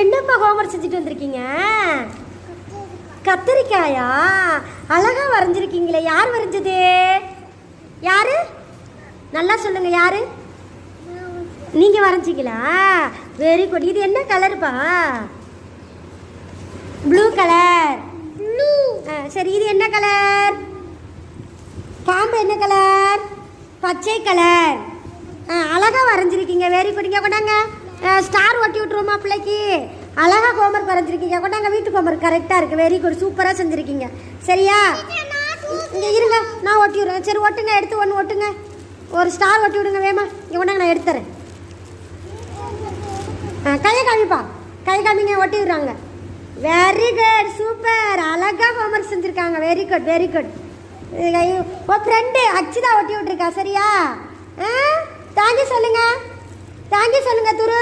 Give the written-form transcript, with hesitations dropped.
என்னப்பா ஹோம்ஒர்க் செஞ்சுட்டு வந்திருக்கீங்க? கத்திரிக்காயா? அழகா வரைஞ்சிருக்கீங்களே. யார் வரைஞ்சது? யாரு? நல்லா சொல்லுங்க. யாரு? நீங்க வரைஞ்சிங்களா? Very good. இது என்ன கலருப்பா? Blue colour. ப்ளூ. சரி, இது என்ன கலர்? பாம்பு என்ன கலர்? பச்சை கலர். அழகா வரைஞ்சிருக்கீங்க. Very good. இங்கே கொண்டாங்க, ஸ்டார் ஒட்டி விட்டுருவோமா பிள்ளைக்கு? அழகா ஹோம்ஒர்க் வரைஞ்சிருக்கீங்க. கொண்டாங்க, வீட்டுக்கு ஹோம்ஒர்க் கரெக்டாக இருக்குது. வெரி குட், சூப்பராக செஞ்சுருக்கீங்க. சரியா? இங்கே இருங்க, நான் ஒட்டி விடுறேன். சரி, ஒட்டுங்க. எடுத்து ஒன்று ஒட்டுங்க. ஒரு ஸ்டார் ஒட்டி விடுங்க வேமா. இங்கே கொண்டாங்க, நான் எடுத்துறேன். கையை காமிப்பா. கை காமிங்க. ஒட்டி விடுறாங்க. Very good, super. அழகாக ஹோம்ஒர்க் செஞ்சுருக்காங்க. Very good, very good. ஓ ஃப்ரெண்டு அச்சுதா ஒட்டி விட்டுருக்கா. சரியா? தேங்க்யூ சொல்லுங்க. தேங்க்யூ சொல்லுங்க துரு.